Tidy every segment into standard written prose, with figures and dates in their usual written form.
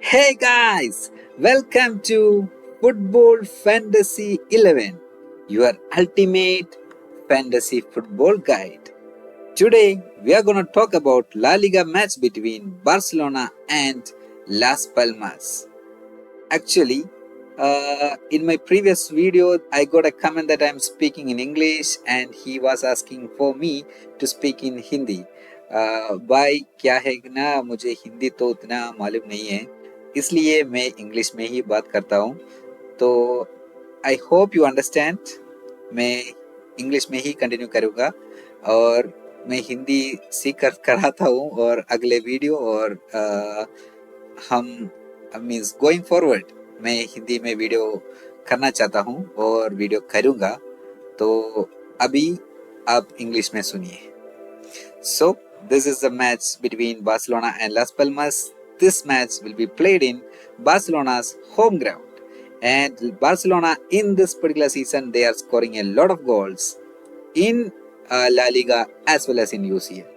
Hey guys, welcome to Football Fantasy 11, your ultimate fantasy football guide. Today we are going to talk about La Liga match between Barcelona and Las Palmas. Actually, in my previous video, I got a comment that I'm speaking in English and he was asking for me to speak in Hindi. भाई क्या है ना, मुझे हिंदी तो उतना मालूम नहीं है, इसलिए मैं इंग्लिश में ही बात करता हूँ. तो आई होप यू अंडरस्टैंड. मैं इंग्लिश में ही कंटिन्यू करूँगा और मैं हिंदी सीख कर कराता हूँ और अगले वीडियो और हम मीन्स गोइंग फॉरवर्ड मैं हिंदी में वीडियो करना चाहता हूँ और वीडियो करूँगा. तो अभी आप इंग्लिश में सुनिए. So this is the match between Barcelona and Las Palmas. This match will be played in Barcelona's home ground, and Barcelona in this particular season they are scoring a lot of goals in La Liga as well as in UCL.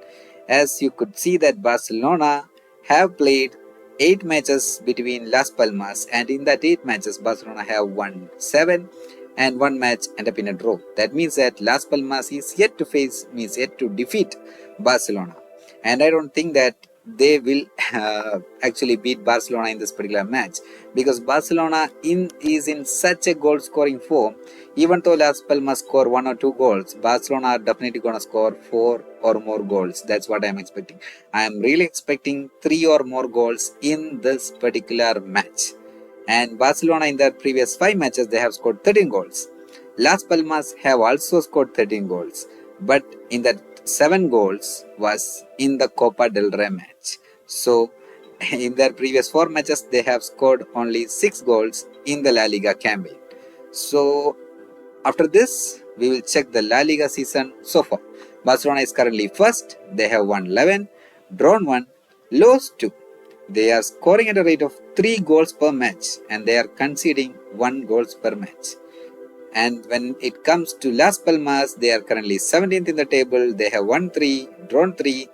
As you could see that Barcelona have played 8 matches between Las Palmas, and in that 8 matches Barcelona have won 7 and 1 match end up in a draw. That means that Las Palmas is yet to defeat Barcelona, and I don't think that they will actually beat Barcelona in this particular match, because Barcelona is in such a goal scoring form. Even though Las Palmas score 1 or 2 goals, Barcelona are definitely gonna score 4 or more goals. That's what I'm expecting. I am really expecting 3 or more goals in this particular match. And Barcelona in their previous 5 matches they have scored 13 goals. Las Palmas have also scored 13 goals, but in that 7 goals was in the Copa del Rey match. So in their previous 4 matches they have scored only 6 goals in the La Liga campaign. So after this we will check the La Liga season so far. Barcelona is currently first. They have won 11, drawn 1, lost 2. They are scoring at a rate of 3 goals per match and they are conceding 1 goals per match. And when it comes to Las Palmas, they are currently 17th in the table. They have won 3, drawn 3,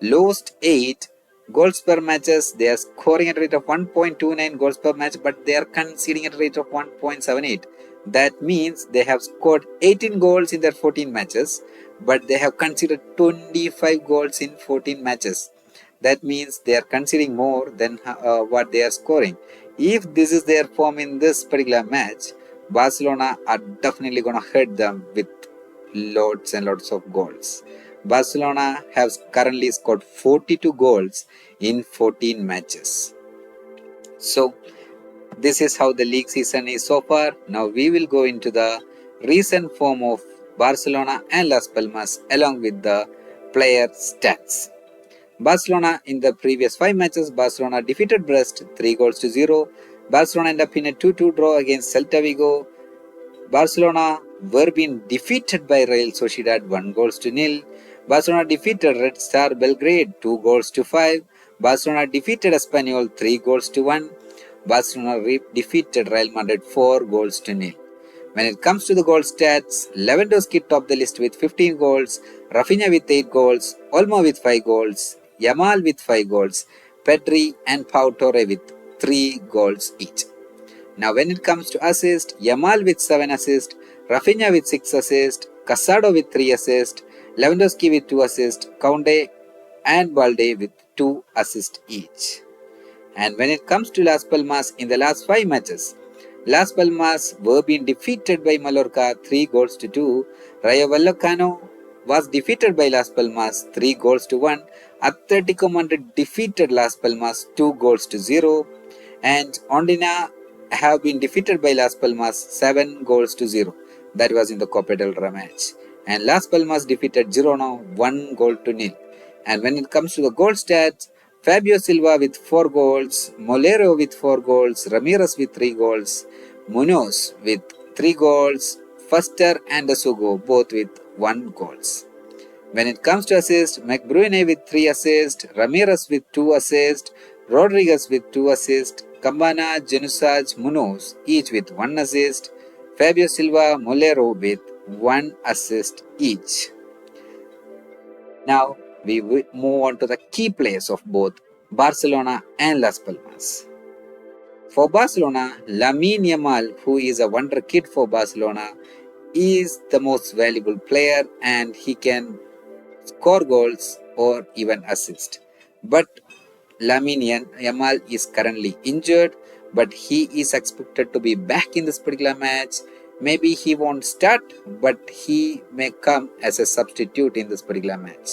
lost 8 goals per matches. They are scoring at a rate of 1.29 goals per match, but they are conceding at a rate of 1.78. That means they have scored 18 goals in their 14 matches, but they have conceded 25 goals in 14 matches. That means they are conceding more than what they are scoring. If this is their form in this particular match, Barcelona are definitely going to hurt them with lots and lots of goals. Barcelona has currently scored 42 goals in 14 matches. So this is how the league season is so far. Now we will go into the recent form of Barcelona and Las Palmas along with the player stats. Barcelona in the previous 5 matches, Barcelona defeated Brest 3 goals to 0. Barcelona ended up in a 2-2 draw against Celta Vigo. Barcelona were being defeated by Real Sociedad 1 goals to 0. Barcelona defeated Red Star Belgrade 2 goals to 5. Barcelona defeated Espanyol 3 goals to 1. Barcelona defeated Real Madrid 4 goals to 0. When it comes to the goal stats, Lewandowski topped the list with 15 goals, Rafinha with 8 goals, Olmo with 5 goals, Yamal with 5 goals, Pedri and Pau Torre with 3 goals each. Now when it comes to assists, Yamal with 7 assists, Rafinha with 6 assists, Casado with 3 assists, Lewandowski with 2 assists, Koundé and Balde with 2 assists each. And when it comes to Las Palmas in the last 5 matches, Las Palmas were being defeated by Mallorca 3 goals to 2. Rayo Vallecano was defeated by Las Palmas 3 goals to 1. Atletico Madrid defeated Las Palmas 2 goals to 0. And Ondina have been defeated by Las Palmas 7 goals to 0. That was in the Copa del Rey match. And Las Palmas defeated Girona 1 goal to 0. And when it comes to the goal stats, Fabio Silva with 4 goals, Molero with 4 goals, Ramirez with 3 goals, Munoz with 3 goals, Fuster and Asugo both with 1 goals. When it comes to assists, McBruyne with 3 assists, Ramirez with 2 assists, Rodriguez with 2 assists, Campana, Januzaj, Munoz each with 1 assist, Fabio Silva, Molero with 1 assist each. Now we move on to the key players of both Barcelona and Las Palmas. For Barcelona, Lamine Yamal, who is a wonder kid for Barcelona, is the most valuable player and he can score goals or even assist. But Lamine Yamal is currently injured, but he is expected to be back in this particular match. Maybe he won't start, but he may come as a substitute in this particular match.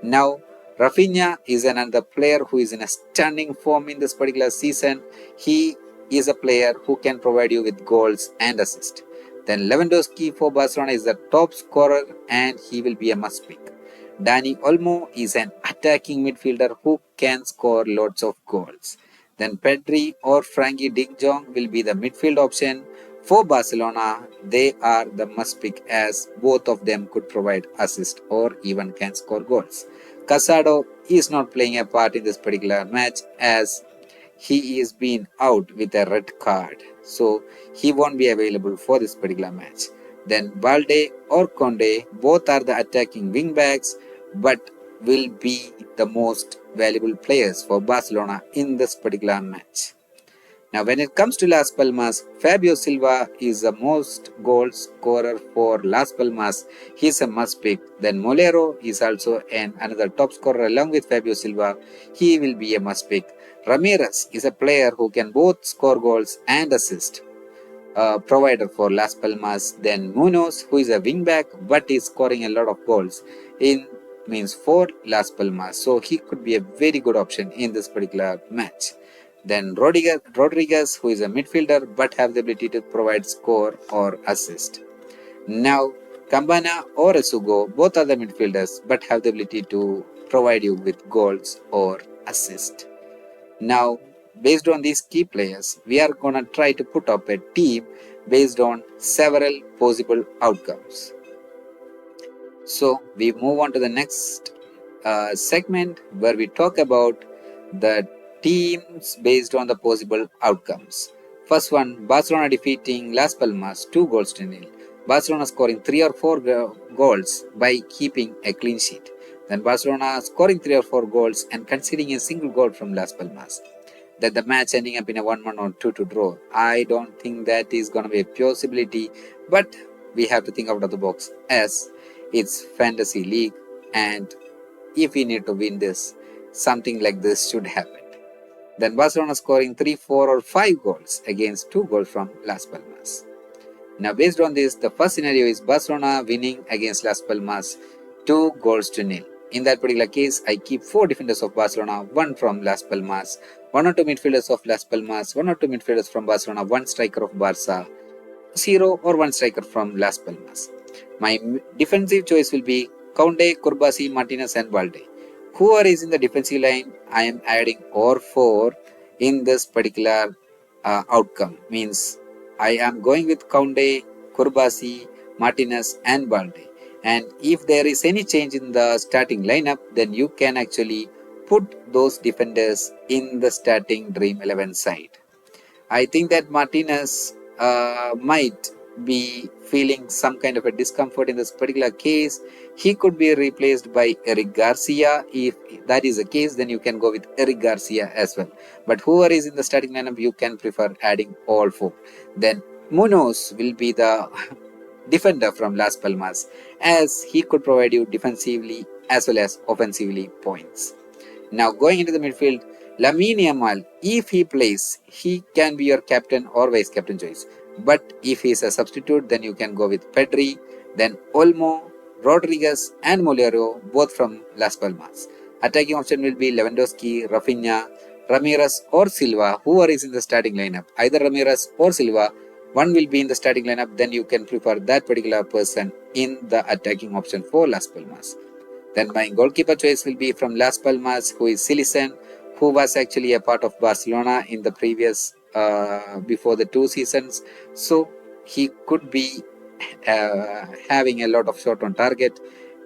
Now, Rafinha is another player who is in a stunning form in this particular season. He is a player who can provide you with goals and assists. Then Lewandowski for Barcelona is the top scorer and he will be a must pick. Dani Olmo is an attacking midfielder who can score lots of goals. Then Pedri or Frankie de Jong will be the midfield option. For Barcelona, they are the must pick as both of them could provide assist or even can score goals. Casado is not playing a part in this particular match as he is being out with a red card. So he won't be available for this particular match. Then Balde or Conde, both are the attacking wing backs but will be the most valuable players for Barcelona in this particular match. Now, when it comes to Las Palmas, Fabio Silva is the most goal scorer for Las Palmas. He's a must pick. Then Molero is also another top scorer along with Fabio Silva. He will be a must pick. Ramirez is a player who can both score goals and assist. Provider for Las Palmas. Then Munoz, who is a wingback but is scoring a lot of goals for Las Palmas. So he could be a very good option in this particular match. Then Rodriguez, who is a midfielder but have the ability to provide score or assist. Now, Campana or Esugo, both are the midfielders but have the ability to provide you with goals or assist. Now, based on these key players, we are going to try to put up a team based on several possible outcomes. So, we move on to the next segment where we talk about the teams based on the possible outcomes. First one, Barcelona defeating Las Palmas 2-0. Barcelona scoring 3 or 4 goals by keeping a clean sheet. Then Barcelona scoring 3 or 4 goals and conceding a single goal from Las Palmas. Then the match ending up in a 1-1 or 2-2 draw. I don't think that is going to be a possibility, but we have to think out of the box as it's fantasy league and if we need to win this, something like this should happen. Then Barcelona scoring 3, 4 or 5 goals against 2 goals from Las Palmas. Now based on this, the first scenario is Barcelona winning against Las Palmas 2-0. In that particular case, I keep 4 defenders of Barcelona, 1 from Las Palmas, 1 or 2 midfielders of Las Palmas, 1 or 2 midfielders from Barcelona, 1 striker of Barca, 0 or 1 striker from Las Palmas. My defensive choice will be Conde, Kurbasi, Martinez and Balde. Whoever is in the defensive line, I am adding or 4 in this particular outcome. Means I am going with Conde, Kurbasi, Martinez and Balde. And if there is any change in the starting lineup, then you can actually put those defenders in the starting Dream11 side. I think that Martinez might be feeling some kind of a discomfort in this particular case. He could be replaced by Eric Garcia. If that is the case, then you can go with Eric Garcia as well. But whoever is in the starting lineup, you can prefer adding all 4. Then Munoz will be the defender from Las Palmas as he could provide you defensively as well as offensively points. Now going into the midfield, Lamine Yamal, if he plays, he can be your captain or vice captain choice. But if he is a substitute, then you can go with Pedri, then Olmo, Rodriguez and Molero, both from Las Palmas. Attacking option will be Lewandowski, Rafinha, Ramirez or Silva, whoever is in the starting lineup. Either Ramirez or Silva, one will be in the starting lineup, then you can prefer that particular person in the attacking option for Las Palmas. Then my goalkeeper choice will be from Las Palmas, who is Silicen, who was actually a part of Barcelona in the previous, before the 2 seasons. So he could be having a lot of shot on target.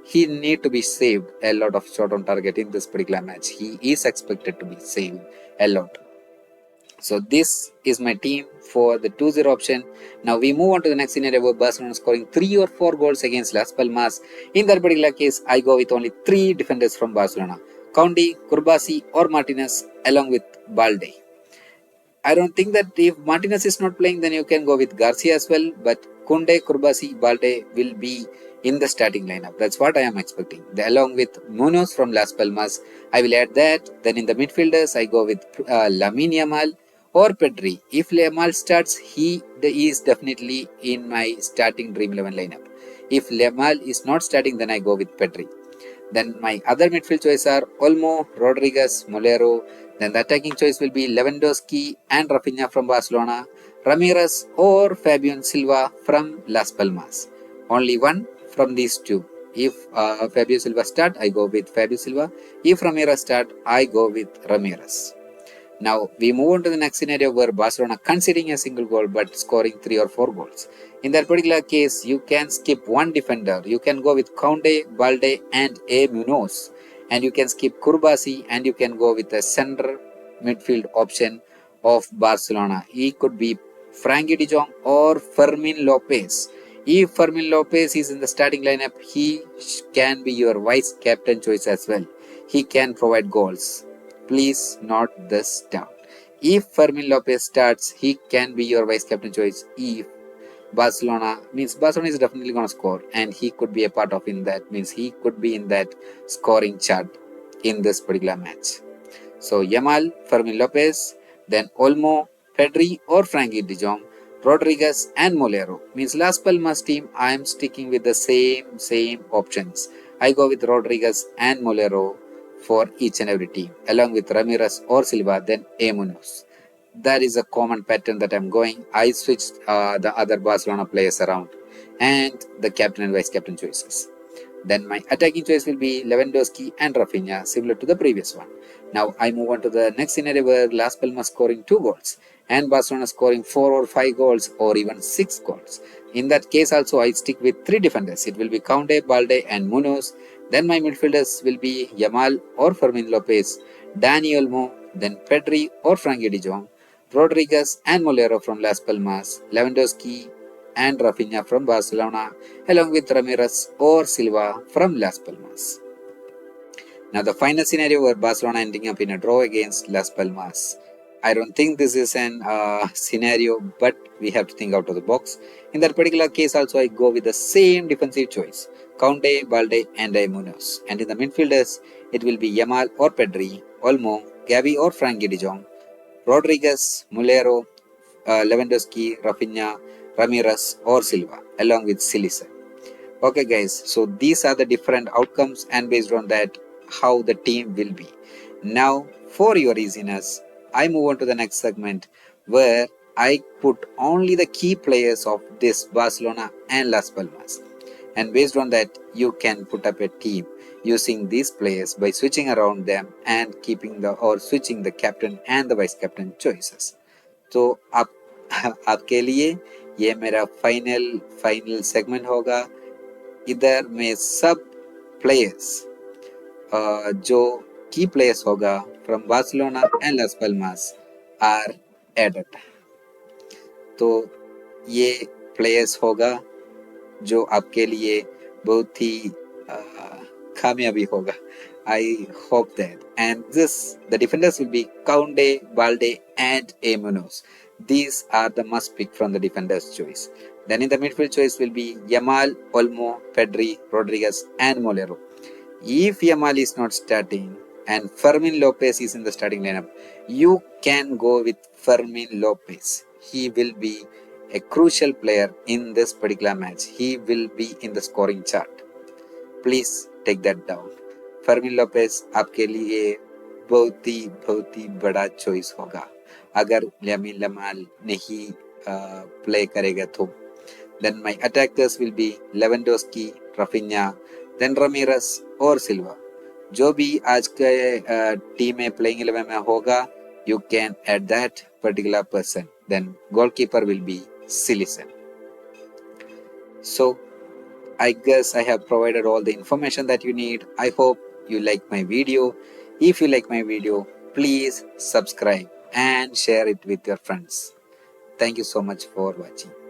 He need to be saved a lot of shot on target in this particular match. He is expected to be saved a lot. So this is my team for the 2-0 option. Now we move on to the next scenario where Barcelona scoring 3 or 4 goals against Las Palmas. In that particular case, I go with only 3 defenders from Barcelona. Conde, Kurbasi or Martinez along with Balde. I don't think that if Martinez is not playing, then you can go with Garcia as well. But Kunde, Kurbasi, Balde will be in the starting lineup. That's what I am expecting. Along with Munoz from Las Palmas, I will add that. Then in the midfielders, I go with Lamine Yamal or Pedri. If Yamal starts, he is definitely in my starting Dream11 lineup. If Yamal is not starting, then I go with Pedri. Then my other midfield choices are Olmo, Rodriguez, Molero. Then the attacking choice will be Lewandowski and Rafinha from Barcelona, Ramirez or Fabian Silva from Las Palmas. Only one from these two. If Fabio Silva start, I go with Fabio Silva. If Ramirez start, I go with Ramirez. Now we move on to the next scenario where Barcelona conceding a single goal but scoring 3 or 4 goals. In that particular case, you can skip one defender. You can go with Conde, Balde and A. Munoz. And you can skip Kurbasi and you can go with a center midfield option of Barcelona. He could be Frankie de Jong or Fermin Lopez. If Fermin Lopez is in the starting lineup, he can be your vice captain choice as well. He can provide goals. Please note this down. If Fermin Lopez starts, he can be your vice captain choice. If Barcelona is definitely going to score, and he could be a part of in that, means he could be in that scoring chart in this particular match. So Yamal, Fermin Lopez, then Olmo, Pedri or Frankie de Jong, Rodriguez and Molero. Means Las Palmas team, I am sticking with the same options. I go with Rodriguez and Molero for each and every team, along with Ramirez or Silva, then A. Munoz. That is a common pattern that I'm going. I switched the other Barcelona players around and the captain and vice captain choices. Then my attacking choice will be Lewandowski and Rafinha, similar to the previous one. Now I move on to the next scenario where Las Palmas scoring 2 goals and Barcelona scoring 4 or 5 goals or even 6 goals. In that case also I stick with 3 defenders. It will be Conde, Balde and Munoz. Then my midfielders will be Yamal or Fermin Lopez, Dani Olmo, then Pedri or Frankie de Jong, Rodriguez and Molero from Las Palmas, Lewandowski and Rafinha from Barcelona, along with Ramirez or Silva from Las Palmas. Now the final scenario where Barcelona ending up in a draw against Las Palmas. I don't think this is an scenario, but we have to think out of the box. In that particular case also I go with the same defensive choice. Conde, Balde and Munoz. And in the midfielders, it will be Yamal or Pedri, Olmo, Gavi or Frankie de Jong, Rodriguez, Molero, Lewandowski, Rafinha, Ramirez or Silva, along with Silisa. Okay guys, so these are the different outcomes and based on that, how the team will be. Now, for your easiness, I move on to the next segment where I put only the key players of this Barcelona and Las Palmas. And based on that, you can put up a team using these players by switching around them and switching the captain and the vice captain choices. तो आपके लिए ये मेरा final segment होगा. इधर में सब players जो की प्लेयर्स होगा from Barcelona and Las Palmas are added. तो ये प्लेयर्स होगा जो आपके लिए बहुत ही कामयाबी होगा. I hope that. And the defenders will be Conde, Balde and A. Munoz. These are the must pick from the defender's choice. Then in the midfield choice will be Yamal, Olmo, Pedri, Rodriguez and Molero. If Yamal is not starting and Fermin Lopez is in the starting lineup, you can go with Fermin Lopez. He will be a crucial player in this particular match. He will be in the scoring chart. Please take that down. Fermin Lopez आपके लिए बहुत ही बड़ा choice होगा अगर Lamine Yamal नहीं play करेगा तो. Then my attackers will be Lewandowski, Raphinha, then Ramirez और सिल्वा. जो भी आज के टीम में प्लेइंग 11 में होगा, you can add that particular person. Then goalkeeper will be Silicen. So I guess I have provided all the information that you need. I hope you like my video. If you like my video, please subscribe and share it with your friends. Thank you so much for watching.